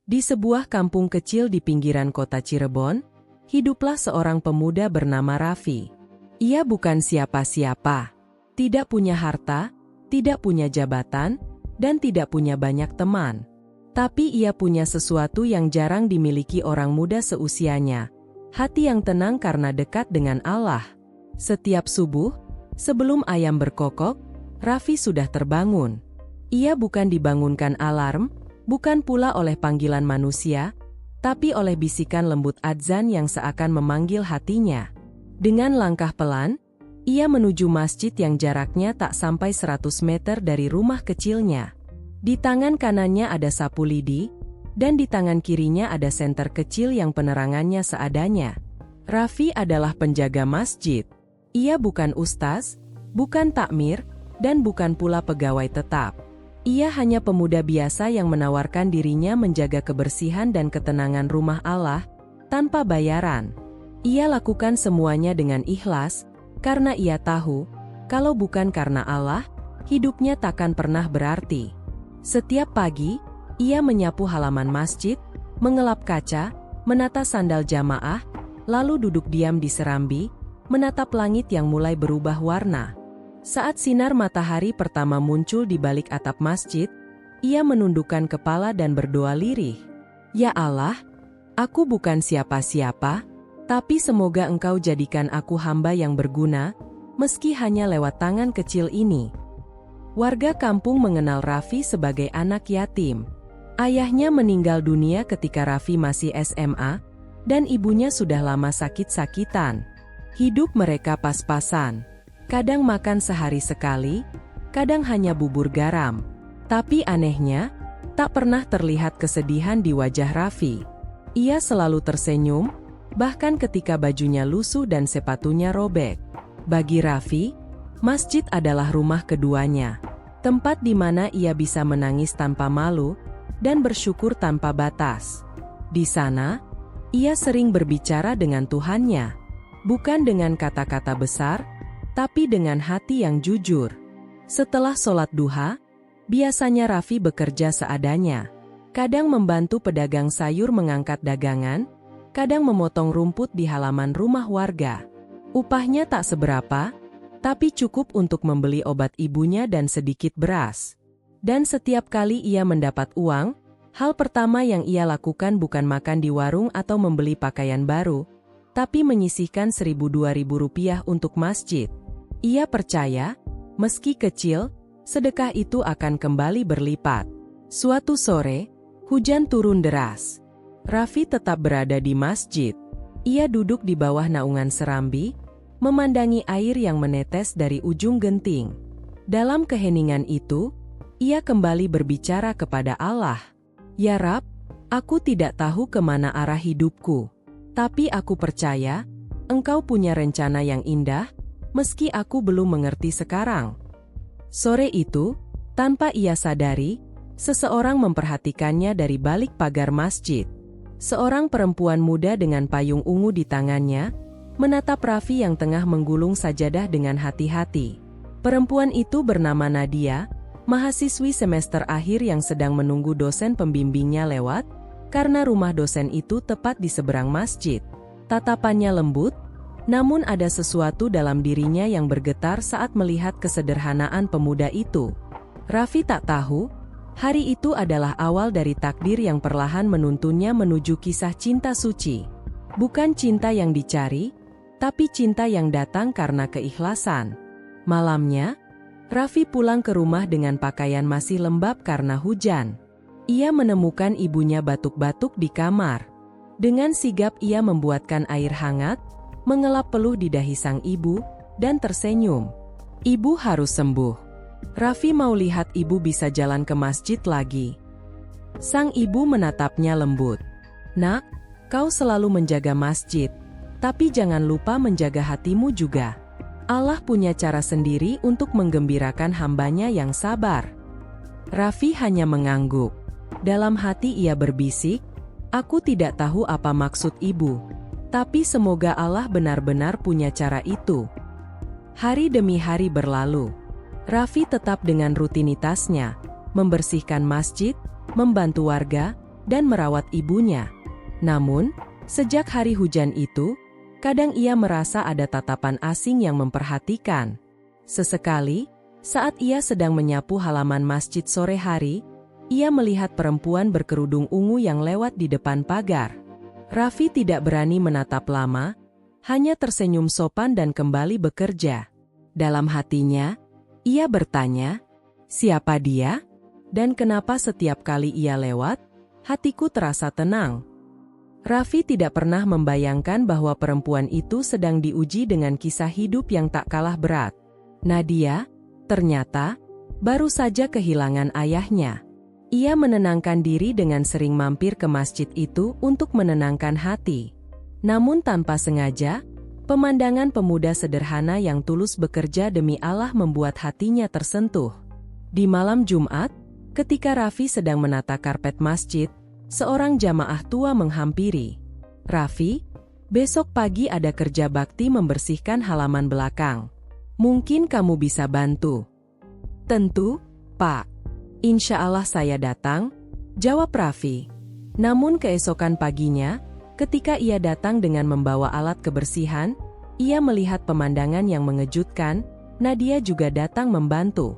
Di sebuah kampung kecil di pinggiran kota Cirebon, hiduplah seorang pemuda bernama Raffi. Ia bukan siapa-siapa, tidak punya harta, tidak punya jabatan, dan tidak punya banyak teman. Tapi ia punya sesuatu yang jarang dimiliki orang muda seusianya, hati yang tenang karena dekat dengan Allah. Setiap subuh, sebelum ayam berkokok, Raffi sudah terbangun. Ia bukan dibangunkan alarm, bukan pula oleh panggilan manusia, tapi oleh bisikan lembut adzan yang seakan memanggil hatinya. Dengan langkah pelan, ia menuju masjid yang jaraknya tak sampai 100 meter dari rumah kecilnya. Di tangan kanannya ada sapu lidi, dan di tangan kirinya ada senter kecil yang penerangannya seadanya. Raffi adalah penjaga masjid. Ia bukan ustaz, bukan takmir, dan bukan pula pegawai tetap. Ia hanya pemuda biasa yang menawarkan dirinya menjaga kebersihan dan ketenangan rumah Allah, tanpa bayaran. Ia lakukan semuanya dengan ikhlas, karena ia tahu, kalau bukan karena Allah, hidupnya takkan pernah berarti. Setiap pagi, ia menyapu halaman masjid, mengelap kaca, menata sandal jamaah, lalu duduk diam di serambi, menatap langit yang mulai berubah warna. Saat sinar matahari pertama muncul di balik atap masjid, ia menundukkan kepala dan berdoa lirih. Ya Allah, aku bukan siapa-siapa, tapi semoga Engkau jadikan aku hamba yang berguna, meski hanya lewat tangan kecil ini. Warga kampung mengenal Raffi sebagai anak yatim. Ayahnya meninggal dunia ketika Raffi masih SMA, dan ibunya sudah lama sakit-sakitan. Hidup mereka pas-pasan. Kadang makan sehari sekali, kadang hanya bubur garam. Tapi anehnya, tak pernah terlihat kesedihan di wajah Raffi. Ia selalu tersenyum, bahkan ketika bajunya lusuh dan sepatunya robek. Bagi Raffi, masjid adalah rumah keduanya. Tempat di mana ia bisa menangis tanpa malu, dan bersyukur tanpa batas. Di sana, ia sering berbicara dengan Tuhannya. Bukan dengan kata-kata besar, tapi dengan hati yang jujur. Setelah sholat duha, biasanya Raffi bekerja seadanya. Kadang membantu pedagang sayur mengangkat dagangan, kadang memotong rumput di halaman rumah warga. Upahnya tak seberapa, tapi cukup untuk membeli obat ibunya dan sedikit beras. Dan setiap kali ia mendapat uang, hal pertama yang ia lakukan bukan makan di warung atau membeli pakaian baru, tapi menyisihkan 1.000–2.000 rupiah untuk masjid. Ia percaya, meski kecil, sedekah itu akan kembali berlipat. Suatu sore, hujan turun deras. Raffi tetap berada di masjid. Ia duduk di bawah naungan serambi, memandangi air yang menetes dari ujung genting. Dalam keheningan itu, ia kembali berbicara kepada Allah. Ya Rab, aku tidak tahu kemana arah hidupku. Tapi aku percaya, Engkau punya rencana yang indah, meski aku belum mengerti sekarang. Sore itu, tanpa ia sadari, seseorang memperhatikannya dari balik pagar masjid. Seorang perempuan muda dengan payung ungu di tangannya, menatap Raffi yang tengah menggulung sajadah dengan hati-hati. Perempuan itu bernama Nadia, mahasiswi semester akhir yang sedang menunggu dosen pembimbingnya lewat, karena rumah dosen itu tepat di seberang masjid. Tatapannya lembut, namun ada sesuatu dalam dirinya yang bergetar saat melihat kesederhanaan pemuda itu. Raffi tak tahu, hari itu adalah awal dari takdir yang perlahan menuntunnya menuju kisah cinta suci. Bukan cinta yang dicari, tapi cinta yang datang karena keikhlasan. Malamnya, Raffi pulang ke rumah dengan pakaian masih lembab karena hujan. Ia menemukan ibunya batuk-batuk di kamar. Dengan sigap ia membuatkan air hangat, mengelap peluh di dahi sang ibu, dan tersenyum. Ibu harus sembuh. Raffi mau lihat ibu bisa jalan ke masjid lagi. Sang ibu menatapnya lembut. Nak, kau selalu menjaga masjid, tapi jangan lupa menjaga hatimu juga. Allah punya cara sendiri untuk menggembirakan hambanya yang sabar. Raffi hanya mengangguk. Dalam hati ia berbisik, aku tidak tahu apa maksud ibu. Tapi semoga Allah benar-benar punya cara itu. Hari demi hari berlalu. Raffi tetap dengan rutinitasnya, membersihkan masjid, membantu warga, dan merawat ibunya. Namun, sejak hari hujan itu, kadang ia merasa ada tatapan asing yang memperhatikan. Sesekali, saat ia sedang menyapu halaman masjid sore hari, ia melihat perempuan berkerudung ungu yang lewat di depan pagar. Raffi tidak berani menatap lama, hanya tersenyum sopan dan kembali bekerja. Dalam hatinya, ia bertanya, siapa dia? Dan kenapa setiap kali ia lewat, hatiku terasa tenang. Raffi tidak pernah membayangkan bahwa perempuan itu sedang diuji dengan kisah hidup yang tak kalah berat. Nadia, ternyata, baru saja kehilangan ayahnya. Ia menenangkan diri dengan sering mampir ke masjid itu untuk menenangkan hati. Namun tanpa sengaja, pemandangan pemuda sederhana yang tulus bekerja demi Allah membuat hatinya tersentuh. Di malam Jumat, ketika Raffi sedang menata karpet masjid, seorang jamaah tua menghampiri. Raffi, besok pagi ada kerja bakti membersihkan halaman belakang. Mungkin kamu bisa bantu. Tentu, Pak. Insya Allah saya datang, jawab Raffi. Namun keesokan paginya, ketika ia datang dengan membawa alat kebersihan, ia melihat pemandangan yang mengejutkan. Nadia juga datang membantu.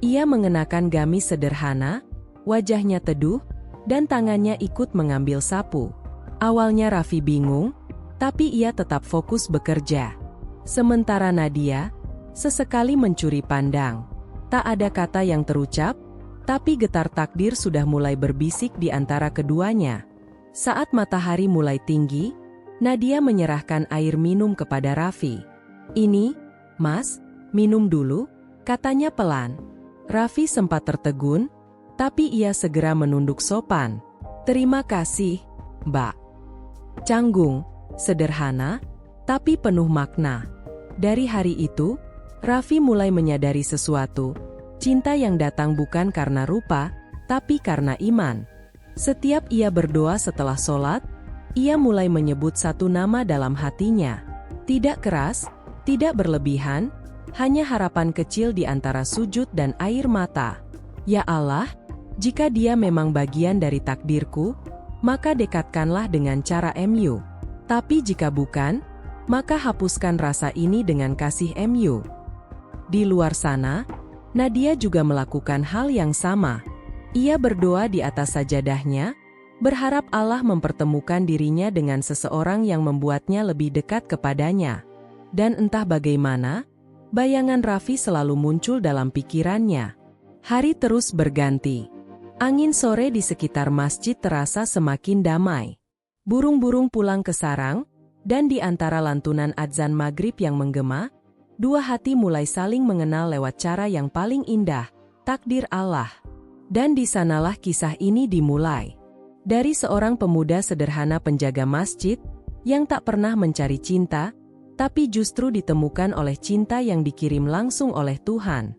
Ia mengenakan gamis sederhana, wajahnya teduh, dan tangannya ikut mengambil sapu. Awalnya Raffi bingung, tapi ia tetap fokus bekerja. Sementara Nadia, sesekali mencuri pandang. Tak ada kata yang terucap, tapi getar takdir sudah mulai berbisik di antara keduanya. Saat matahari mulai tinggi, Nadia menyerahkan air minum kepada Raffi. Ini, Mas, minum dulu, katanya pelan. Raffi sempat tertegun, tapi ia segera menunduk sopan. Terima kasih, Mbak. Canggung, sederhana, tapi penuh makna. Dari hari itu, Raffi mulai menyadari sesuatu. Cinta yang datang bukan karena rupa, tapi karena iman. Setiap ia berdoa setelah sholat, ia mulai menyebut satu nama dalam hatinya. Tidak keras, tidak berlebihan, hanya harapan kecil di antara sujud dan air mata. Ya Allah, jika dia memang bagian dari takdirku, maka dekatkanlah dengan cara MU. Tapi jika bukan, maka hapuskan rasa ini dengan kasih MU. Di luar sana, Nadia juga melakukan hal yang sama. Ia berdoa di atas sajadahnya, berharap Allah mempertemukan dirinya dengan seseorang yang membuatnya lebih dekat kepadanya. Dan entah bagaimana, bayangan Raffi selalu muncul dalam pikirannya. Hari terus berganti. Angin sore di sekitar masjid terasa semakin damai. Burung-burung pulang ke sarang, dan di antara lantunan adzan maghrib yang menggema, dua hati mulai saling mengenal lewat cara yang paling indah, takdir Allah. Dan di sanalah kisah ini dimulai. Dari seorang pemuda sederhana penjaga masjid, yang tak pernah mencari cinta, tapi justru ditemukan oleh cinta yang dikirim langsung oleh Tuhan.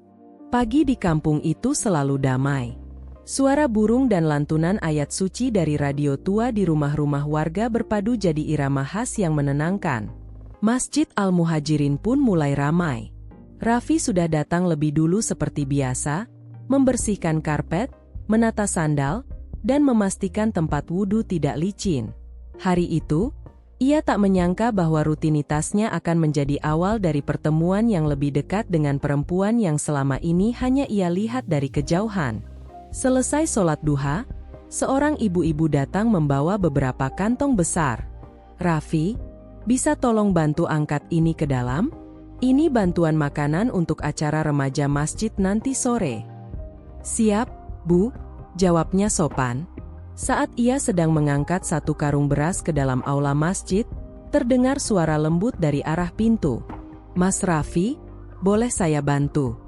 Pagi di kampung itu selalu damai. Suara burung dan lantunan ayat suci dari radio tua di rumah-rumah warga berpadu jadi irama khas yang menenangkan. Masjid Al-Muhajirin pun mulai ramai. Raffi sudah datang lebih dulu seperti biasa, membersihkan karpet, menata sandal, dan memastikan tempat wudhu tidak licin. Hari itu, ia tak menyangka bahwa rutinitasnya akan menjadi awal dari pertemuan yang lebih dekat dengan perempuan yang selama ini hanya ia lihat dari kejauhan. Selesai sholat duha, seorang ibu-ibu datang membawa beberapa kantong besar. Raffi, bisa tolong bantu angkat ini ke dalam? Ini bantuan makanan untuk acara remaja masjid nanti sore. Siap, Bu, jawabnya sopan. Saat ia sedang mengangkat satu karung beras ke dalam aula masjid, terdengar suara lembut dari arah pintu. Mas Raffi, boleh saya bantu?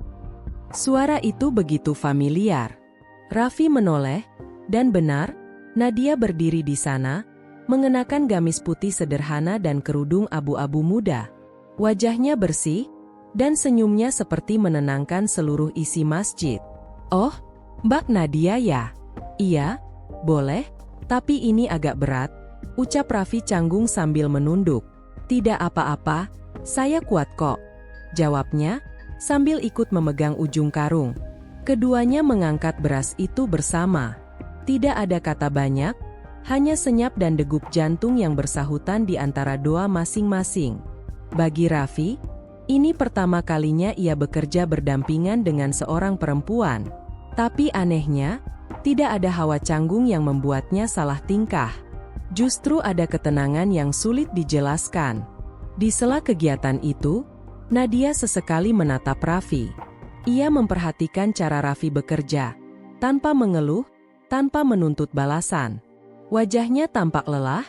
Suara itu begitu familiar. Raffi menoleh, dan benar, Nadia berdiri di sana, mengenakan gamis putih sederhana dan kerudung abu-abu muda. Wajahnya bersih, dan senyumnya seperti menenangkan seluruh isi masjid. Oh, Mbak Nadia ya? Iya, boleh, tapi ini agak berat, ucap Raffi canggung sambil menunduk. Tidak apa-apa, saya kuat kok, jawabnya, sambil ikut memegang ujung karung. Keduanya mengangkat beras itu bersama. Tidak ada kata banyak, Hanya senyap dan degup jantung yang bersahutan di antara doa masing-masing. Bagi Raffi, ini pertama kalinya ia bekerja berdampingan dengan seorang perempuan. Tapi anehnya, tidak ada hawa canggung yang membuatnya salah tingkah. Justru ada ketenangan yang sulit dijelaskan. Di sela kegiatan itu, Nadia sesekali menatap Raffi. Ia memperhatikan cara Raffi bekerja, tanpa mengeluh, tanpa menuntut balasan. Wajahnya tampak lelah,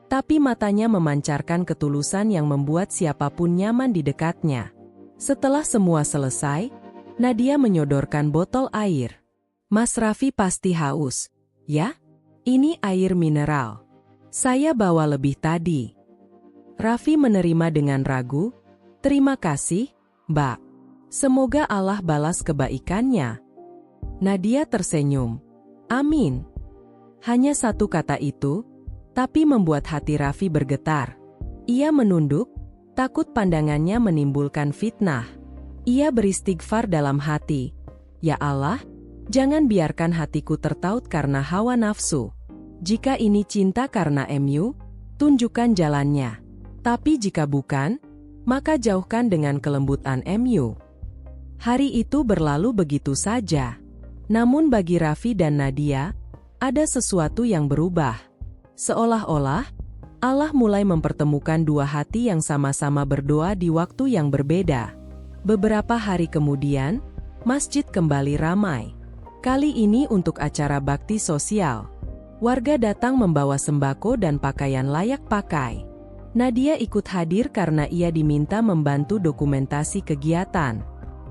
tapi matanya memancarkan ketulusan yang membuat siapapun nyaman di dekatnya. Setelah semua selesai, Nadia menyodorkan botol air. "Mas Raffi pasti haus, ya? Ini air mineral. Saya bawa lebih tadi." Raffi menerima dengan ragu. "Terima kasih, Mbak. Semoga Allah balas kebaikannya." Nadia tersenyum. "Amin." Hanya satu kata itu, tapi membuat hati Raffi bergetar. Ia menunduk, takut pandangannya menimbulkan fitnah. Ia beristighfar dalam hati. "Ya Allah, jangan biarkan hatiku tertaut karena hawa nafsu. Jika ini cinta karena MU, tunjukkan jalannya. Tapi jika bukan, maka jauhkan dengan kelembutan MU." Hari itu berlalu begitu saja. Namun bagi Raffi dan Nadia, ada sesuatu yang berubah. Seolah-olah, Allah mulai mempertemukan dua hati yang sama-sama berdoa di waktu yang berbeda. Beberapa hari kemudian, masjid kembali ramai. Kali ini untuk acara bakti sosial. Warga datang membawa sembako dan pakaian layak pakai. Nadia ikut hadir karena ia diminta membantu dokumentasi kegiatan.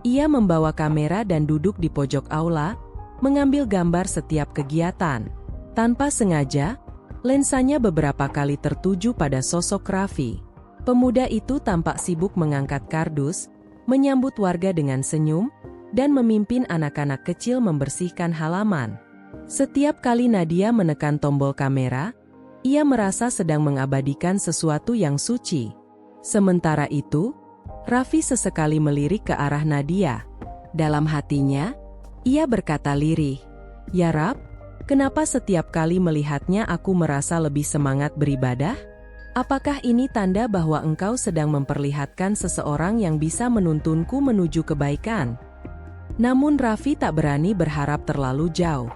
Ia membawa kamera dan duduk di pojok aula, mengambil gambar setiap kegiatan. Tanpa sengaja, lensanya beberapa kali tertuju pada sosok Raffi. Pemuda itu tampak sibuk mengangkat kardus, menyambut warga dengan senyum, dan memimpin anak-anak kecil membersihkan halaman. Setiap kali Nadia menekan tombol kamera, ia merasa sedang mengabadikan sesuatu yang suci. Sementara itu, Raffi sesekali melirik ke arah Nadia. Dalam hatinya, ia berkata lirih, "Ya Rab, kenapa setiap kali melihatnya aku merasa lebih semangat beribadah? Apakah ini tanda bahwa engkau sedang memperlihatkan seseorang yang bisa menuntunku menuju kebaikan?" Namun Raffi tak berani berharap terlalu jauh.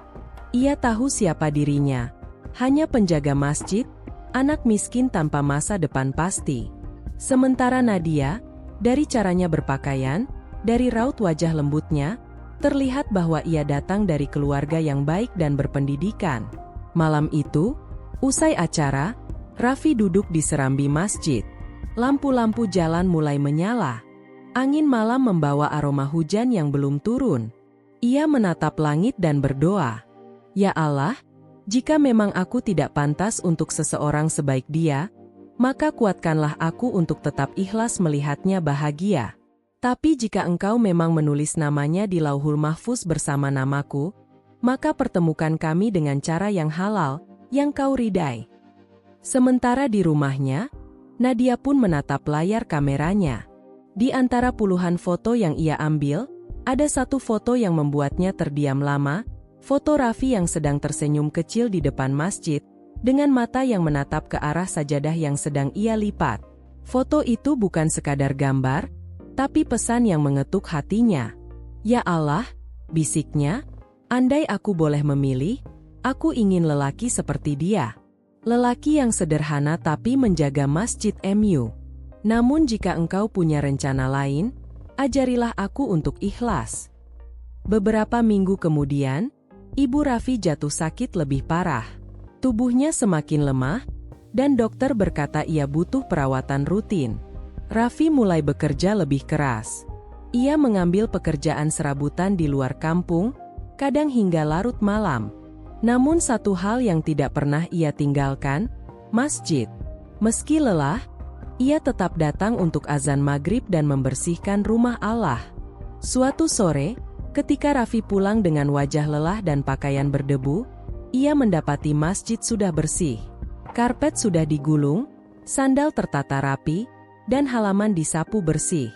Ia tahu siapa dirinya. Hanya penjaga masjid, anak miskin tanpa masa depan pasti. Sementara Nadia, dari caranya berpakaian, dari raut wajah lembutnya, terlihat bahwa ia datang dari keluarga yang baik dan berpendidikan. Malam itu, usai acara, Raffi duduk di serambi masjid. Lampu-lampu jalan mulai menyala. Angin malam membawa aroma hujan yang belum turun. Ia menatap langit dan berdoa, "Ya Allah, jika memang aku tidak pantas untuk seseorang sebaik dia, maka kuatkanlah aku untuk tetap ikhlas melihatnya bahagia. Tapi jika engkau memang menulis namanya di Lauhul Mahfuz bersama namaku, maka pertemukan kami dengan cara yang halal, yang kau ridai." Sementara di rumahnya, Nadia pun menatap layar kameranya. Di antara puluhan foto yang ia ambil, ada satu foto yang membuatnya terdiam lama, foto Raffi yang sedang tersenyum kecil di depan masjid, dengan mata yang menatap ke arah sajadah yang sedang ia lipat. Foto itu bukan sekadar gambar, tapi pesan yang mengetuk hatinya. "Ya Allah," bisiknya, "andai aku boleh memilih, aku ingin lelaki seperti dia. Lelaki yang sederhana tapi menjaga masjid MU. Namun jika engkau punya rencana lain, ajarilah aku untuk ikhlas." Beberapa minggu kemudian, ibu Raffi jatuh sakit lebih parah. Tubuhnya semakin lemah, dan dokter berkata ia butuh perawatan rutin. Raffi mulai bekerja lebih keras. Ia mengambil pekerjaan serabutan di luar kampung, kadang hingga larut malam. Namun satu hal yang tidak pernah ia tinggalkan, masjid. Meski lelah, ia tetap datang untuk azan maghrib dan membersihkan rumah Allah. Suatu sore, ketika Raffi pulang dengan wajah lelah dan pakaian berdebu, ia mendapati masjid sudah bersih. Karpet sudah digulung, sandal tertata rapi, dan halaman disapu bersih.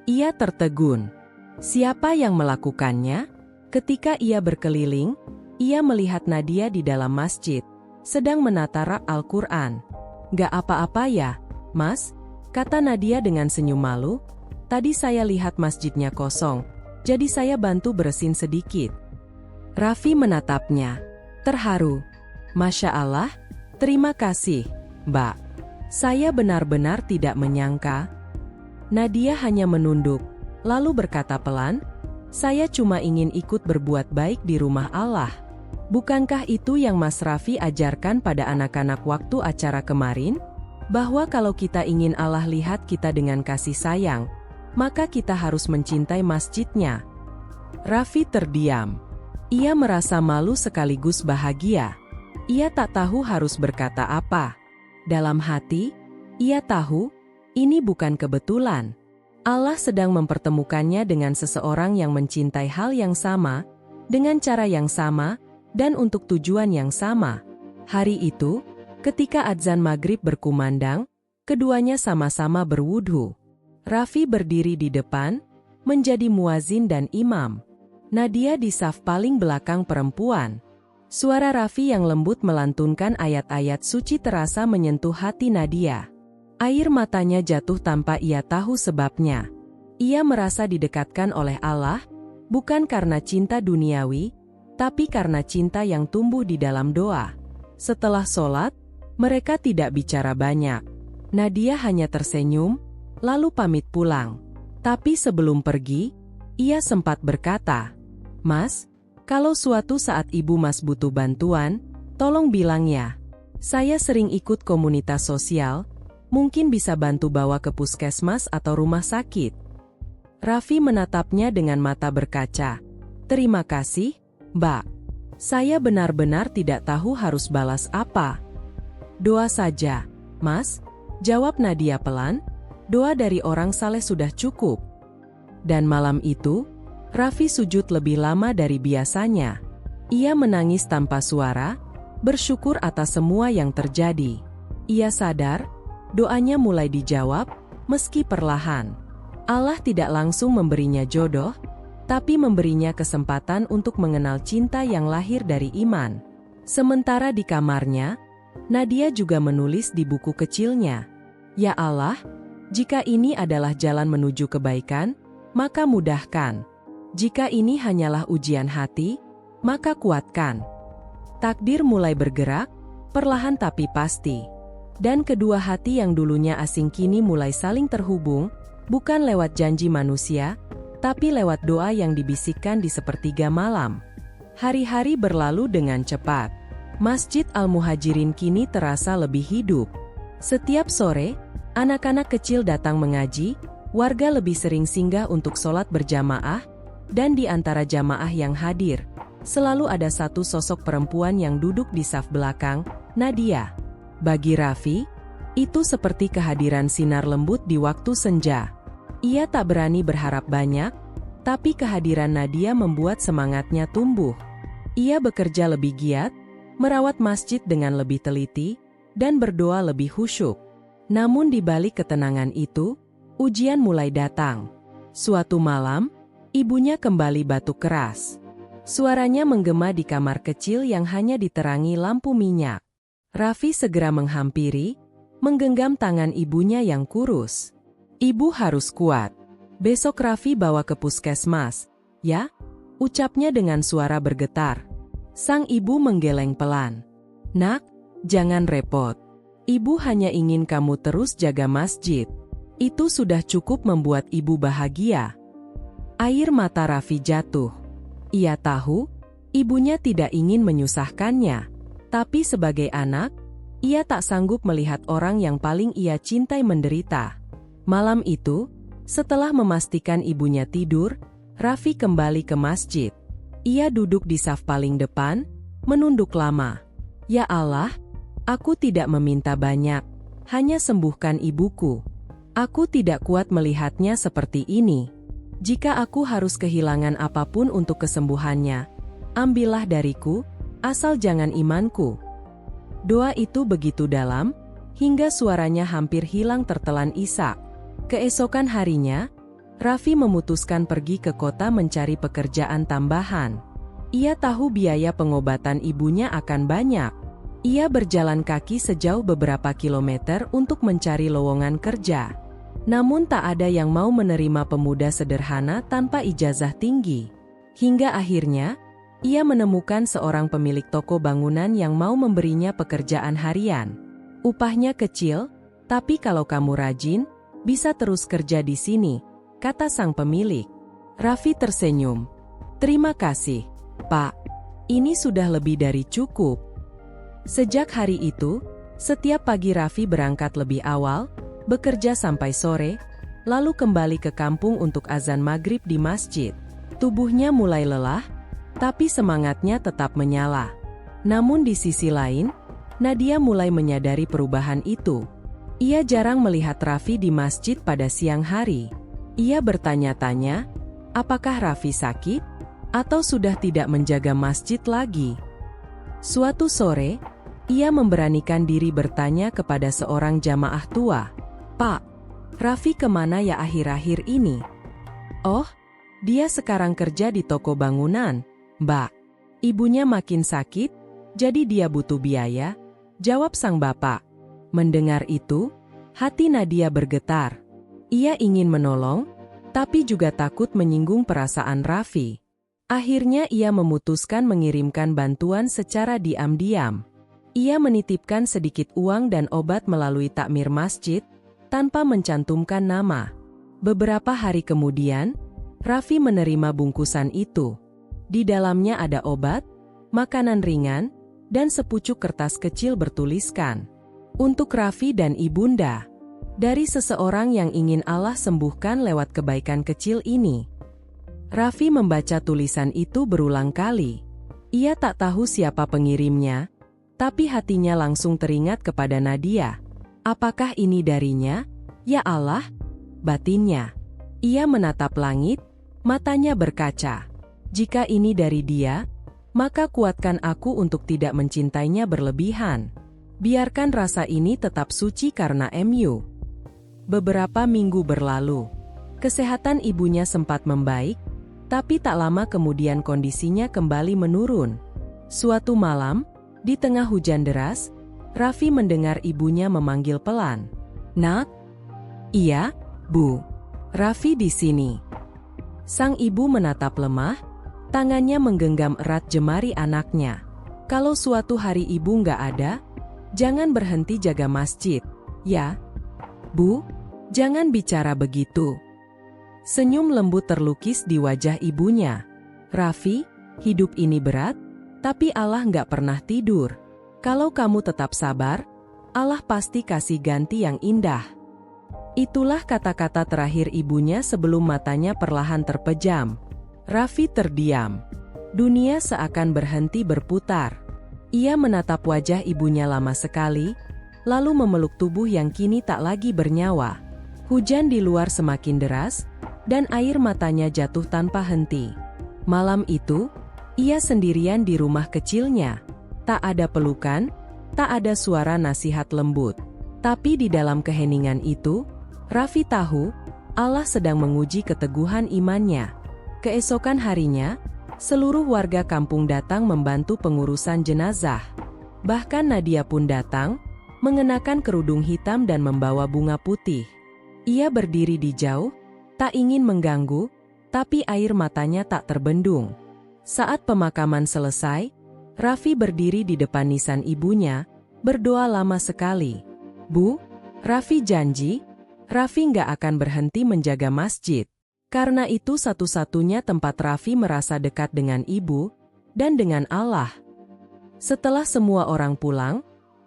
Ia tertegun. Siapa yang melakukannya? Ketika ia berkeliling, ia melihat Nadia di dalam masjid. sedang menata rak Al-Quran. "Gak apa-apa ya, Mas?" kata Nadia dengan senyum malu. "Tadi saya lihat masjidnya kosong, jadi saya bantu beresin sedikit." Raffi menatapnya, terharu. "Masya Allah, terima kasih, Mbak. Saya benar-benar tidak menyangka." Nadia hanya menunduk, lalu berkata pelan, "Saya cuma ingin ikut berbuat baik di rumah Allah." Bukankah itu yang Mas Raffi ajarkan pada anak-anak waktu acara kemarin? Bahwa kalau kita ingin Allah lihat kita dengan kasih sayang, maka kita harus mencintai masjidnya. Raffi terdiam. Ia merasa malu sekaligus bahagia. Ia tak tahu harus berkata apa. Dalam hati, ia tahu, ini bukan kebetulan. Allah sedang mempertemukannya dengan seseorang yang mencintai hal yang sama, dengan cara yang sama, dan untuk tujuan yang sama. Hari itu, ketika adzan maghrib berkumandang, keduanya sama-sama berwudhu. Raffi berdiri di depan, menjadi muazin dan imam. Nadia di saf paling belakang perempuan. Suara Raffi yang lembut melantunkan ayat-ayat suci terasa menyentuh hati Nadia. Air matanya jatuh tanpa ia tahu sebabnya. Ia merasa didekatkan oleh Allah, bukan karena cinta duniawi, tapi karena cinta yang tumbuh di dalam doa. Setelah sholat, mereka tidak bicara banyak. Nadia hanya tersenyum, lalu pamit pulang. Tapi sebelum pergi, ia sempat berkata, "Mas, kalau suatu saat ibu Mas butuh bantuan, tolong bilang ya. Saya sering ikut komunitas sosial, mungkin bisa bantu bawa ke puskesmas atau rumah sakit." Raffi menatapnya dengan mata berkaca. "Terima kasih, Mbak. Saya benar-benar tidak tahu harus balas apa." "Doa saja, Mas," jawab Nadia pelan. "Doa dari orang saleh sudah cukup." Dan malam itu, Raffi sujud lebih lama dari biasanya. Ia menangis tanpa suara, bersyukur atas semua yang terjadi. Ia sadar, doanya mulai dijawab, meski perlahan. Allah tidak langsung memberinya jodoh, tapi memberinya kesempatan untuk mengenal cinta yang lahir dari iman. Sementara di kamarnya, Nadia juga menulis di buku kecilnya, "Ya Allah, jika ini adalah jalan menuju kebaikan, maka mudahkan. Jika ini hanyalah ujian hati, maka kuatkan." Takdir mulai bergerak, perlahan tapi pasti. Dan kedua hati yang dulunya asing kini mulai saling terhubung, bukan lewat janji manusia, tapi lewat doa yang dibisikkan di sepertiga malam. Hari-hari berlalu dengan cepat. Masjid Al-Muhajirin kini terasa lebih hidup. Setiap sore, anak-anak kecil datang mengaji, warga lebih sering singgah untuk sholat berjamaah, dan di antara jamaah yang hadir, selalu ada satu sosok perempuan yang duduk di saf belakang, Nadia. Bagi Raffi, itu seperti kehadiran sinar lembut di waktu senja. Ia tak berani berharap banyak, tapi kehadiran Nadia membuat semangatnya tumbuh. Ia bekerja lebih giat, merawat masjid dengan lebih teliti, dan berdoa lebih khusyuk. Namun di balik ketenangan itu, ujian mulai datang. Suatu malam, ibunya kembali batuk keras. Suaranya menggema di kamar kecil yang hanya diterangi lampu minyak. Raffi segera menghampiri, menggenggam tangan ibunya yang kurus. "Ibu harus kuat. Besok Raffi bawa ke puskesmas, ya?" ucapnya dengan suara bergetar. Sang ibu menggeleng pelan. "Nak, jangan repot. Ibu hanya ingin kamu terus jaga masjid. Itu sudah cukup membuat ibu bahagia." Air mata Raffi jatuh. Ia tahu, ibunya tidak ingin menyusahkannya. Tapi sebagai anak, ia tak sanggup melihat orang yang paling ia cintai menderita. Malam itu, setelah memastikan ibunya tidur, Raffi kembali ke masjid. Ia duduk di saf paling depan, menunduk lama. "Ya Allah, aku tidak meminta banyak, hanya sembuhkan ibuku. Aku tidak kuat melihatnya seperti ini. Jika aku harus kehilangan apapun untuk kesembuhannya, ambillah dariku, asal jangan imanku." Doa itu begitu dalam, hingga suaranya hampir hilang tertelan isak. Keesokan harinya, Raffi memutuskan pergi ke kota mencari pekerjaan tambahan. Ia tahu biaya pengobatan ibunya akan banyak. Ia berjalan kaki sejauh beberapa kilometer untuk mencari lowongan kerja. Namun tak ada yang mau menerima pemuda sederhana tanpa ijazah tinggi. Hingga akhirnya, ia menemukan seorang pemilik toko bangunan yang mau memberinya pekerjaan harian. Upahnya kecil, tapi kalau kamu rajin, bisa terus kerja di sini, kata sang pemilik. Raffi tersenyum. Terima kasih, Pak. Ini sudah lebih dari cukup. Sejak hari itu, setiap pagi Raffi berangkat lebih awal, bekerja sampai sore, lalu kembali ke kampung untuk azan maghrib di masjid. Tubuhnya mulai lelah, tapi semangatnya tetap menyala. Namun di sisi lain, Nadia mulai menyadari perubahan itu. Ia jarang melihat Raffi di masjid pada siang hari. Ia bertanya-tanya, apakah Raffi sakit? Atau sudah tidak menjaga masjid lagi? Suatu sore, ia memberanikan diri bertanya kepada seorang jamaah tua. Pak, Raffi kemana ya akhir-akhir ini? Oh, dia sekarang kerja di toko bangunan, Mbak. Ibunya makin sakit, jadi dia butuh biaya, jawab sang bapak. Mendengar itu, hati Nadia bergetar. Ia ingin menolong, tapi juga takut menyinggung perasaan Raffi. Akhirnya ia memutuskan mengirimkan bantuan secara diam-diam. Ia menitipkan sedikit uang dan obat melalui takmir masjid, tanpa mencantumkan nama. Beberapa hari kemudian, Raffi menerima bungkusan itu. Di dalamnya ada obat, makanan ringan, dan sepucuk kertas kecil bertuliskan, "Untuk Raffi dan Ibunda, dari seseorang yang ingin Allah sembuhkan lewat kebaikan kecil ini." Raffi membaca tulisan itu berulang kali. Ia tak tahu siapa pengirimnya, tapi hatinya langsung teringat kepada Nadia. Apakah ini darinya? Ya Allah, batinnya. Ia menatap langit, matanya berkaca. Jika ini dari dia, maka kuatkan aku untuk tidak mencintainya berlebihan. Biarkan rasa ini tetap suci karena MU. Beberapa minggu berlalu. Kesehatan ibunya sempat membaik, tapi tak lama kemudian kondisinya kembali menurun. Suatu malam, di tengah hujan deras, Raffi mendengar ibunya memanggil pelan. "Nak?" "Iya, Bu. Raffi di sini." Sang ibu menatap lemah, tangannya menggenggam erat jemari anaknya. "Kalau suatu hari ibu nggak ada, jangan berhenti jaga masjid, ya?" "Bu, jangan bicara begitu." Senyum lembut terlukis di wajah ibunya. "Raffi, hidup ini berat, tapi Allah nggak pernah tidur. Kalau kamu tetap sabar, Allah pasti kasih ganti yang indah." Itulah kata-kata terakhir ibunya sebelum matanya perlahan terpejam. Raffi terdiam. Dunia seakan berhenti berputar. Ia menatap wajah ibunya lama sekali, lalu memeluk tubuh yang kini tak lagi bernyawa. Hujan di luar semakin deras, dan air matanya jatuh tanpa henti. Malam itu, ia sendirian di rumah kecilnya. Tak ada pelukan, tak ada suara nasihat lembut. Tapi di dalam keheningan itu, Raffi tahu, Allah sedang menguji keteguhan imannya. Keesokan harinya, seluruh warga kampung datang membantu pengurusan jenazah. Bahkan Nadia pun datang, mengenakan kerudung hitam dan membawa bunga putih. Ia berdiri di jauh, tak ingin mengganggu, tapi air matanya tak terbendung. Saat pemakaman selesai, Raffi berdiri di depan nisan ibunya, berdoa lama sekali. "Bu, Raffi janji, Raffi nggak akan berhenti menjaga masjid." Karena itu satu-satunya tempat Raffi merasa dekat dengan ibu, dan dengan Allah. Setelah semua orang pulang,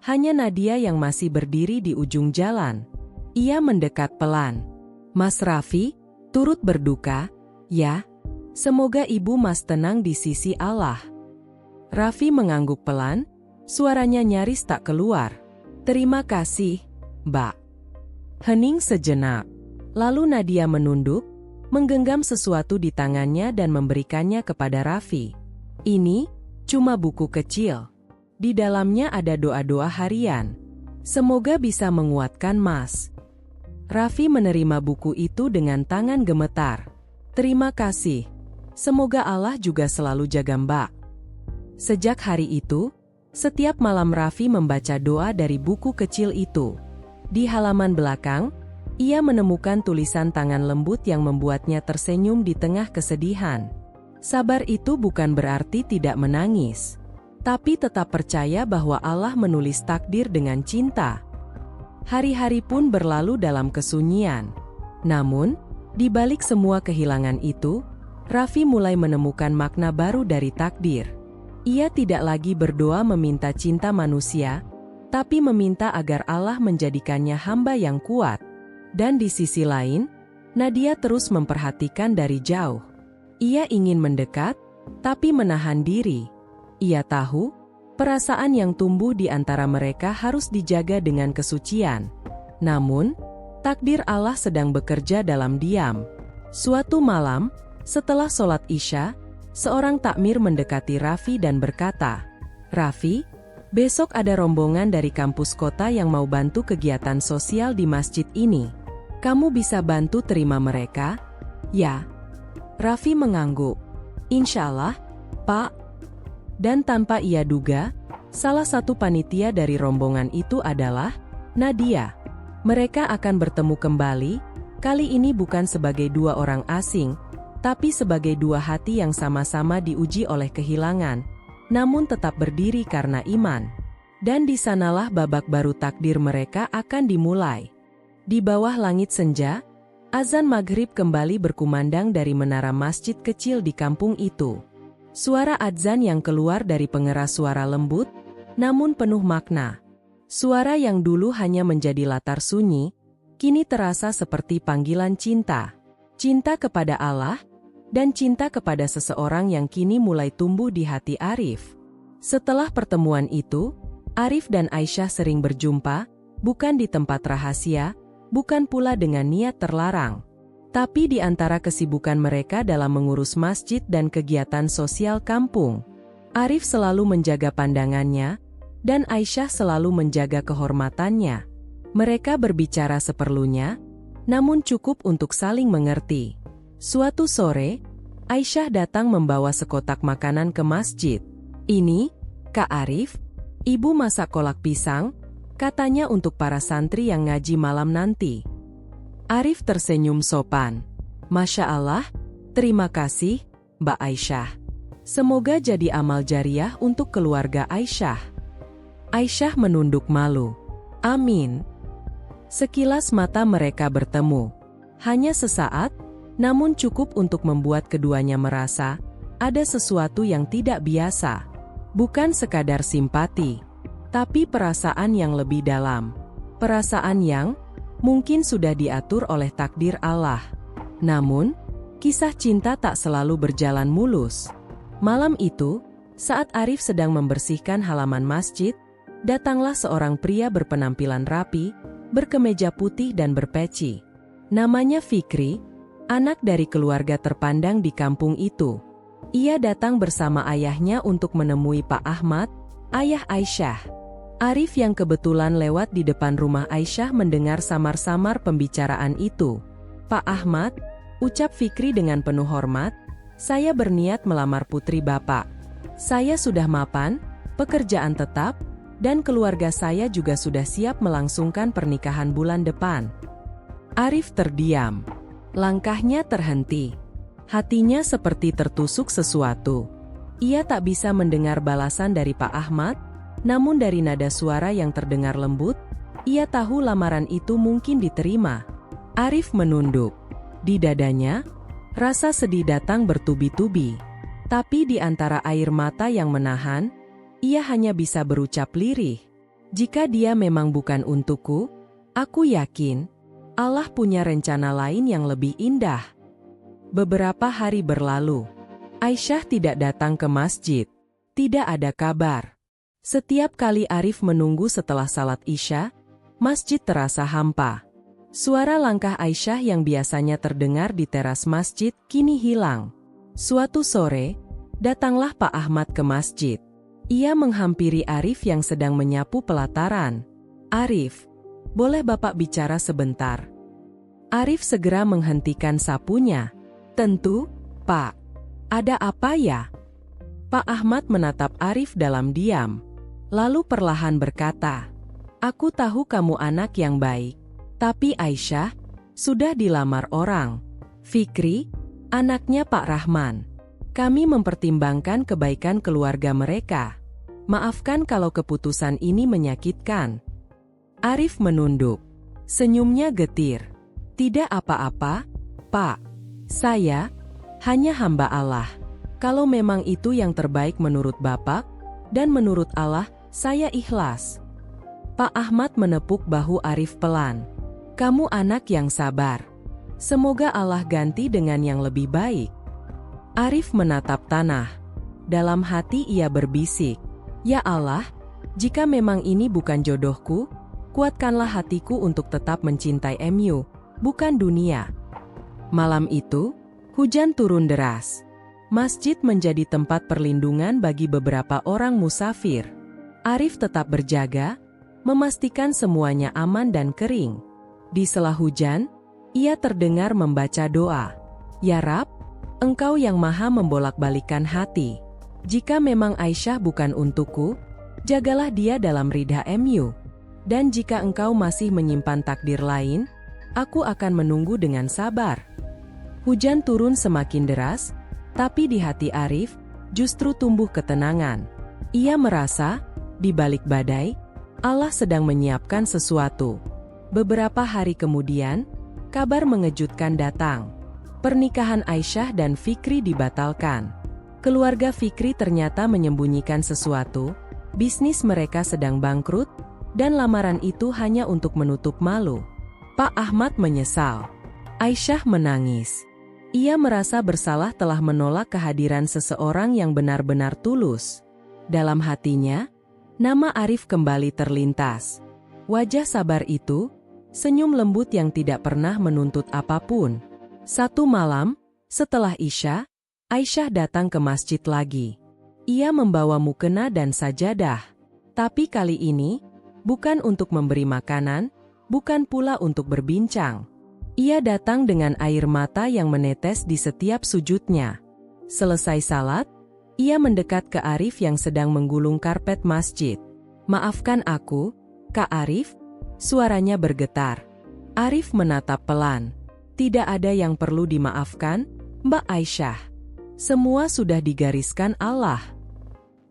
hanya Nadia yang masih berdiri di ujung jalan. Ia mendekat pelan. "Mas Raffi, turut berduka, ya? Semoga ibu mas tenang di sisi Allah." Raffi mengangguk pelan, suaranya nyaris tak keluar. "Terima kasih, Mbak." Hening sejenak. Lalu Nadia menunduk, menggenggam sesuatu di tangannya dan memberikannya kepada Raffi. "Ini cuma buku kecil. Di dalamnya ada doa-doa harian. Semoga bisa menguatkan Mas." Raffi menerima buku itu dengan tangan gemetar. "Terima kasih. Semoga Allah juga selalu jaga Mbak." Sejak hari itu, Setiap malam Raffi membaca doa dari buku kecil itu. Di halaman belakang, ia menemukan tulisan tangan lembut yang membuatnya tersenyum di tengah kesedihan. Sabar itu bukan berarti tidak menangis, tapi tetap percaya bahwa Allah menulis takdir dengan cinta. Hari-hari pun berlalu dalam kesunyian. Namun, di balik semua kehilangan itu, Raffi mulai menemukan makna baru dari takdir. Ia tidak lagi berdoa meminta cinta manusia, tapi meminta agar Allah menjadikannya hamba yang kuat. Dan di sisi lain, Nadia terus memperhatikan dari jauh. Ia ingin mendekat, tapi menahan diri. Ia tahu, perasaan yang tumbuh di antara mereka harus dijaga dengan kesucian. Namun, takdir Allah sedang bekerja dalam diam. Suatu malam, setelah sholat Isya, seorang takmir mendekati Raffi dan berkata, "Raffi, besok ada rombongan dari kampus kota yang mau bantu kegiatan sosial di masjid ini. Kamu bisa bantu terima mereka?" "Ya." Raffi mengangguk. "Insya Allah, Pak." Dan tanpa ia duga, salah satu panitia dari rombongan itu adalah Nadia. Mereka akan bertemu kembali, kali ini bukan sebagai dua orang asing, tapi sebagai dua hati yang sama-sama diuji oleh kehilangan, namun tetap berdiri karena iman. Dan di sanalah babak baru takdir mereka akan dimulai. Di bawah langit senja, azan maghrib kembali berkumandang dari menara masjid kecil di kampung itu. Suara azan yang keluar dari pengeras suara lembut, namun penuh makna. Suara yang dulu hanya menjadi latar sunyi, kini terasa seperti panggilan cinta. Cinta kepada Allah, dan cinta kepada seseorang yang kini mulai tumbuh di hati Arif. Setelah pertemuan itu, Arif dan Aisyah sering berjumpa, bukan di tempat rahasia, bukan pula dengan niat terlarang. Tapi di antara kesibukan mereka dalam mengurus masjid dan kegiatan sosial kampung, Arif selalu menjaga pandangannya, dan Aisyah selalu menjaga kehormatannya. Mereka berbicara seperlunya, namun cukup untuk saling mengerti. Suatu sore, Aisyah datang membawa sekotak makanan ke masjid. "Ini, Kak Arif, Ibu masak kolak pisang," katanya untuk para santri yang ngaji malam nanti. Arif tersenyum sopan. "Masya Allah, terima kasih, Mbak Aisyah. Semoga jadi amal jariah untuk keluarga Aisyah." Aisyah menunduk malu. "Amin." Sekilas mata mereka bertemu. Hanya sesaat, namun cukup untuk membuat keduanya merasa ada sesuatu yang tidak biasa. Bukan sekadar simpati, tapi perasaan yang lebih dalam. Perasaan yang mungkin sudah diatur oleh takdir Allah. Namun, kisah cinta tak selalu berjalan mulus. Malam itu, saat Arif sedang membersihkan halaman masjid, datanglah seorang pria berpenampilan rapi, berkemeja putih dan berpeci. Namanya Fikri, anak dari keluarga terpandang di kampung itu. Ia datang bersama ayahnya untuk menemui Pak Ahmad, ayah Aisyah. Arif yang kebetulan lewat di depan rumah Aisyah mendengar samar-samar pembicaraan itu. "Pak Ahmad," ucap Fikri dengan penuh hormat, "saya berniat melamar putri Bapak. Saya sudah mapan, pekerjaan tetap, dan keluarga saya juga sudah siap melangsungkan pernikahan bulan depan." Arif terdiam. Langkahnya terhenti. Hatinya seperti tertusuk sesuatu. Ia tak bisa mendengar balasan dari Pak Ahmad, namun dari nada suara yang terdengar lembut, ia tahu lamaran itu mungkin diterima. Arif menunduk. Di dadanya, rasa sedih datang bertubi-tubi. Tapi di antara air mata yang menahan, ia hanya bisa berucap lirih. "Jika dia memang bukan untukku, aku yakin Allah punya rencana lain yang lebih indah." Beberapa hari berlalu. Aisyah tidak datang ke masjid. Tidak ada kabar. Setiap kali Arif menunggu setelah salat Isya, masjid terasa hampa. Suara langkah Aisyah yang biasanya terdengar di teras masjid kini hilang. Suatu sore, datanglah Pak Ahmad ke masjid. Ia menghampiri Arif yang sedang menyapu pelataran. "Arif, boleh Bapak bicara sebentar?" Arif segera menghentikan sapunya. "Tentu, Pak. Ada apa ya?" Pak Ahmad menatap Arif dalam diam. Lalu perlahan berkata, "Aku tahu kamu anak yang baik. Tapi Aisyah sudah dilamar orang. Fikri, anaknya Pak Rahman. Kami mempertimbangkan kebaikan keluarga mereka. Maafkan kalau keputusan ini menyakitkan." Arif menunduk. Senyumnya getir. "Tidak apa-apa, Pak. Saya hanya hamba Allah. Kalau memang itu yang terbaik menurut Bapak, dan menurut Allah, saya ikhlas." Pak Ahmad menepuk bahu Arif pelan. "Kamu anak yang sabar. Semoga Allah ganti dengan yang lebih baik." Arif menatap tanah. Dalam hati ia berbisik, "Ya Allah, jika memang ini bukan jodohku, kuatkanlah hatiku untuk tetap mencintai MU, bukan dunia." Malam itu, hujan turun deras. Masjid menjadi tempat perlindungan bagi beberapa orang musafir. Arif tetap berjaga, memastikan semuanya aman dan kering. Di sela hujan, ia terdengar membaca doa. "Ya Rab, Engkau yang maha membolak-balikan hati. Jika memang Aisyah bukan untukku, jagalah dia dalam ridha MU. Dan jika Engkau masih menyimpan takdir lain, aku akan menunggu dengan sabar." Hujan turun semakin deras, tapi di hati Arif justru tumbuh ketenangan. Ia merasa, di balik badai, Allah sedang menyiapkan sesuatu. Beberapa hari kemudian, kabar mengejutkan datang. Pernikahan Aisyah dan Fikri dibatalkan. Keluarga Fikri ternyata menyembunyikan sesuatu, bisnis mereka sedang bangkrut, dan lamaran itu hanya untuk menutup malu. Pak Ahmad menyesal. Aisyah menangis. Ia merasa bersalah telah menolak kehadiran seseorang yang benar-benar tulus. Dalam hatinya, nama Arif kembali terlintas. Wajah sabar itu, senyum lembut yang tidak pernah menuntut apapun. Satu malam, setelah Isya, Aisyah datang ke masjid lagi. Ia membawa mukena dan sajadah. Tapi kali ini, bukan untuk memberi makanan, bukan pula untuk berbincang. Ia datang dengan air mata yang menetes di setiap sujudnya. Selesai salat, ia mendekat ke Arif yang sedang menggulung karpet masjid. "Maafkan aku, Kak Arif," suaranya bergetar. Arif menatap pelan. "Tidak ada yang perlu dimaafkan, Mbak Aisyah. Semua sudah digariskan Allah."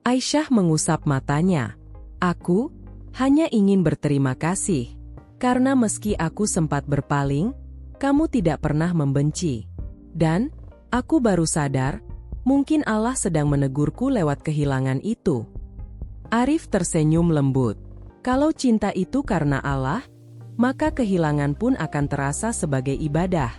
Aisyah mengusap matanya. "Aku hanya ingin berterima kasih. Karena meski aku sempat berpaling, kamu tidak pernah membenci. Dan, aku baru sadar, mungkin Allah sedang menegurku lewat kehilangan itu." Arif tersenyum lembut. Kalau cinta itu karena Allah, maka kehilangan pun akan terasa sebagai ibadah.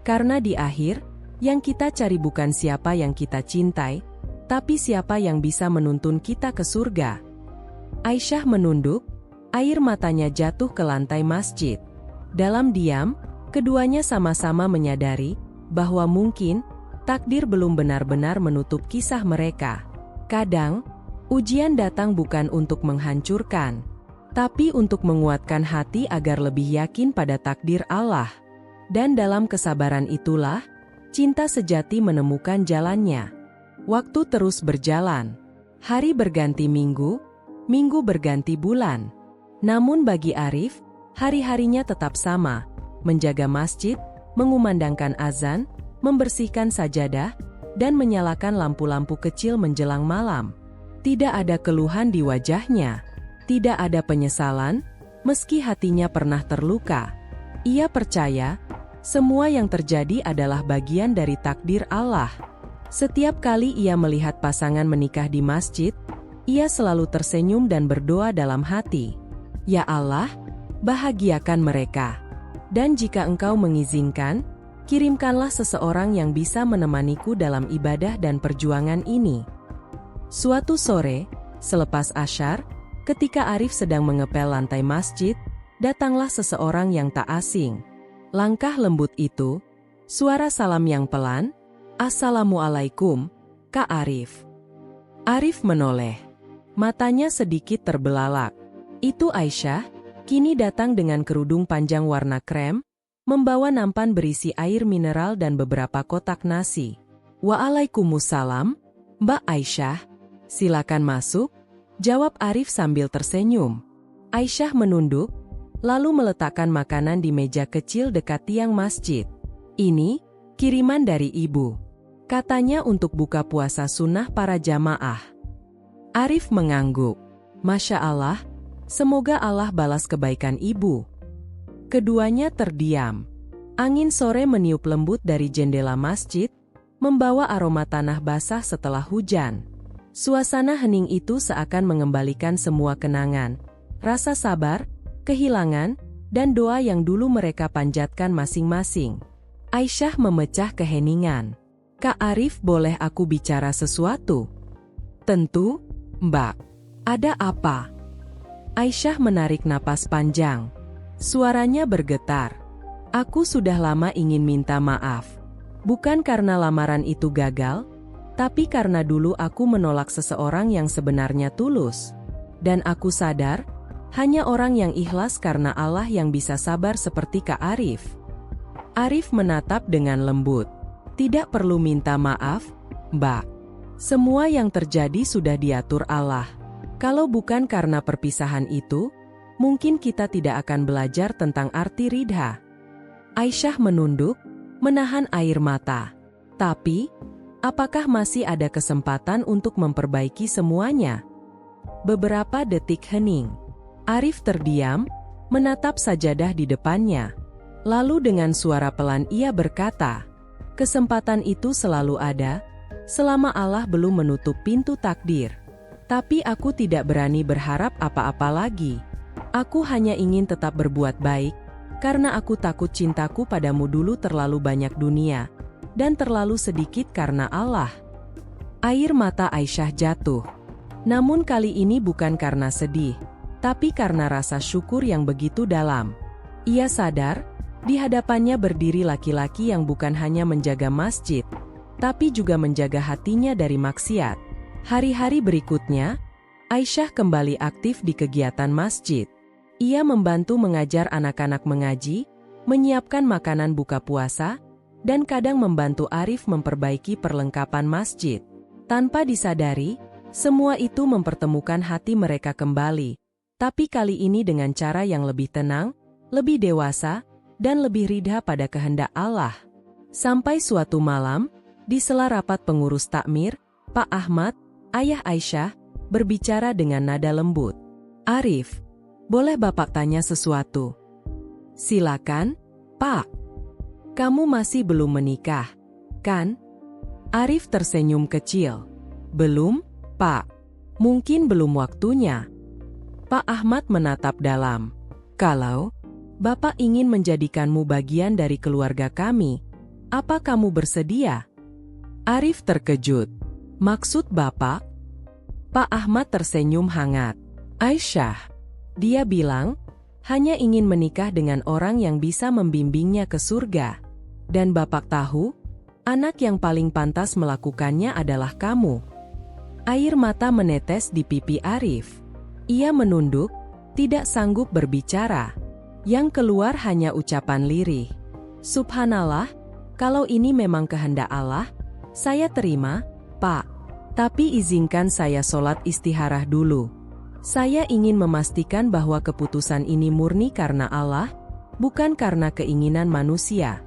Karena di akhir, yang kita cari bukan siapa yang kita cintai, tapi siapa yang bisa menuntun kita ke surga. Aisyah menunduk, air matanya jatuh ke lantai masjid. Dalam diam, keduanya sama-sama menyadari bahwa mungkin takdir belum benar-benar menutup kisah mereka. Kadang, ujian datang bukan untuk menghancurkan, tapi untuk menguatkan hati agar lebih yakin pada takdir Allah. Dan dalam kesabaran itulah, cinta sejati menemukan jalannya. Waktu terus berjalan. Hari berganti minggu, minggu berganti bulan. Namun bagi Arif, hari-harinya tetap sama. Menjaga masjid, mengumandangkan azan, membersihkan sajadah, dan menyalakan lampu-lampu kecil menjelang malam. Tidak ada keluhan di wajahnya. Tidak ada penyesalan, meski hatinya pernah terluka. Ia percaya, semua yang terjadi adalah bagian dari takdir Allah. Setiap kali ia melihat pasangan menikah di masjid, ia selalu tersenyum dan berdoa dalam hati. "Ya Allah, bahagiakan mereka. Dan jika Engkau mengizinkan, kirimkanlah seseorang yang bisa menemaniku dalam ibadah dan perjuangan ini." Suatu sore, selepas asyar, ketika Arif sedang mengepel lantai masjid, datanglah seseorang yang tak asing. Langkah lembut itu, suara salam yang pelan, "Assalamualaikum, Kak Arif." Arif menoleh. Matanya sedikit terbelalak. Itu Aisyah, kini datang dengan kerudung panjang warna krem, membawa nampan berisi air mineral dan beberapa kotak nasi. "Waalaikumsalam, Mbak Aisyah. Silakan masuk." Jawab Arif sambil tersenyum. Aisyah menunduk, lalu meletakkan makanan di meja kecil dekat tiang masjid. Ini, kiriman dari ibu. Katanya untuk buka puasa sunnah para jamaah. Arif mengangguk. Masya Allah, semoga Allah balas kebaikan ibu. Keduanya terdiam. Angin sore meniup lembut dari jendela masjid, membawa aroma tanah basah setelah hujan. Suasana hening itu seakan mengembalikan semua kenangan, rasa sabar, kehilangan, dan doa yang dulu mereka panjatkan masing-masing. Aisyah memecah keheningan. Kak Arif, boleh aku bicara sesuatu? Tentu, Mbak. Ada apa? Aisyah menarik napas panjang. Suaranya bergetar. Aku sudah lama ingin minta maaf. Bukan karena lamaran itu gagal, tapi karena dulu aku menolak seseorang yang sebenarnya tulus. Dan aku sadar, hanya orang yang ikhlas karena Allah yang bisa sabar seperti Kak Arif. Arif menatap dengan lembut. Tidak perlu minta maaf, Mbak. Semua yang terjadi sudah diatur Allah. Kalau bukan karena perpisahan itu, mungkin kita tidak akan belajar tentang arti ridha. Aisyah menunduk, menahan air mata. Tapi, apakah masih ada kesempatan untuk memperbaiki semuanya? Beberapa detik hening. Arif terdiam, menatap sajadah di depannya. Lalu dengan suara pelan ia berkata, kesempatan itu selalu ada, selama Allah belum menutup pintu takdir. Tapi aku tidak berani berharap apa-apa lagi. Aku hanya ingin tetap berbuat baik, karena aku takut cintaku padamu dulu terlalu banyak dunia, dan terlalu sedikit karena Allah. Air mata Aisyah jatuh. Namun kali ini bukan karena sedih, tapi karena rasa syukur yang begitu dalam. Ia sadar, di hadapannya berdiri laki-laki yang bukan hanya menjaga masjid, tapi juga menjaga hatinya dari maksiat. Hari-hari berikutnya, Aisyah kembali aktif di kegiatan masjid. Ia membantu mengajar anak-anak mengaji, menyiapkan makanan buka puasa, dan kadang membantu Arif memperbaiki perlengkapan masjid. Tanpa disadari, semua itu mempertemukan hati mereka kembali. Tapi kali ini dengan cara yang lebih tenang, lebih dewasa, dan lebih ridha pada kehendak Allah. Sampai suatu malam, di sela rapat pengurus takmir, Pak Ahmad, ayah Aisyah, berbicara dengan nada lembut. Arif, boleh Bapak tanya sesuatu? Silakan, Pak. Kamu masih belum menikah, kan? Arif tersenyum kecil. Belum, Pak. Mungkin belum waktunya. Pak Ahmad menatap dalam. Kalau Bapak ingin menjadikanmu bagian dari keluarga kami, apa kamu bersedia? Arif terkejut. Maksud Bapak? Pak Ahmad tersenyum hangat. Aisyah, dia bilang, hanya ingin menikah dengan orang yang bisa membimbingnya ke surga. Dan Bapak tahu, anak yang paling pantas melakukannya adalah kamu. Air mata menetes di pipi Arif. Ia menunduk, tidak sanggup berbicara. Yang keluar hanya ucapan lirih. Subhanallah, kalau ini memang kehendak Allah, saya terima, Pak. Tapi izinkan saya sholat istikharah dulu. Saya ingin memastikan bahwa keputusan ini murni karena Allah, bukan karena keinginan manusia.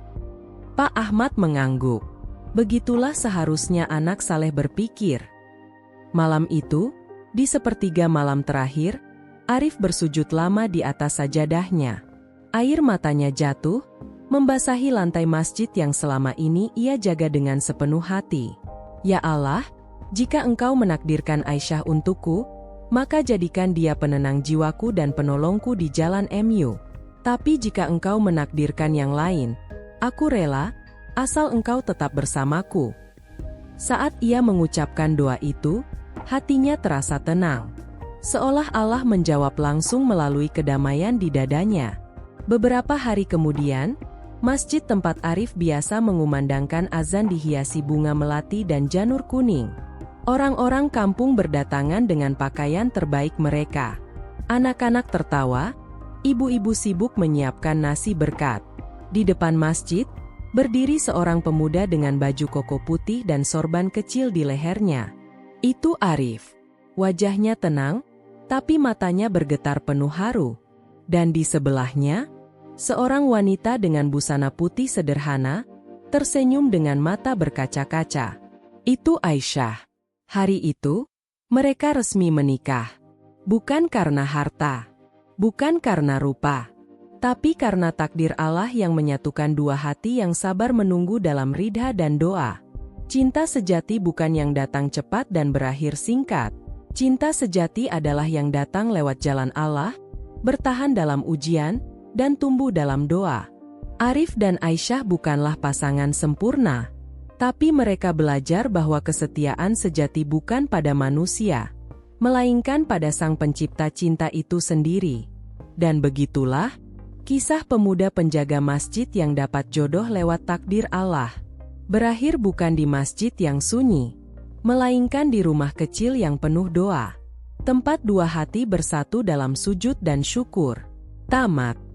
Pak Ahmad mengangguk. Begitulah seharusnya anak saleh berpikir. Malam itu, di sepertiga malam terakhir, Arif bersujud lama di atas sajadahnya. Air matanya jatuh, membasahi lantai masjid yang selama ini ia jaga dengan sepenuh hati. Ya Allah, jika Engkau menakdirkan Aisyah untukku, maka jadikan dia penenang jiwaku dan penolongku di jalan MU. Tapi jika Engkau menakdirkan yang lain, aku rela, asal Engkau tetap bersamaku. Saat ia mengucapkan doa itu, hatinya terasa tenang. Seolah Allah menjawab langsung melalui kedamaian di dadanya. Beberapa hari kemudian, masjid tempat Arif biasa mengumandangkan azan dihiasi bunga melati dan janur kuning. Orang-orang kampung berdatangan dengan pakaian terbaik mereka. Anak-anak tertawa, ibu-ibu sibuk menyiapkan nasi berkat. Di depan masjid, berdiri seorang pemuda dengan baju koko putih dan sorban kecil di lehernya. Itu Arif. Wajahnya tenang, tapi matanya bergetar penuh haru. Dan di sebelahnya, seorang wanita dengan busana putih sederhana, tersenyum dengan mata berkaca-kaca. Itu Aisyah. Hari itu, mereka resmi menikah. Bukan karena harta, bukan karena rupa, tapi karena takdir Allah yang menyatukan dua hati yang sabar menunggu dalam ridha dan doa. Cinta sejati bukan yang datang cepat dan berakhir singkat. Cinta sejati adalah yang datang lewat jalan Allah, bertahan dalam ujian, dan tumbuh dalam doa. Arif dan Aisyah bukanlah pasangan sempurna, tapi mereka belajar bahwa kesetiaan sejati bukan pada manusia, melainkan pada Sang Pencipta cinta itu sendiri. Dan begitulah kisah pemuda penjaga masjid yang dapat jodoh lewat takdir Allah. Berakhir bukan di masjid yang sunyi, melainkan di rumah kecil yang penuh doa. Tempat dua hati bersatu dalam sujud dan syukur. Tamat.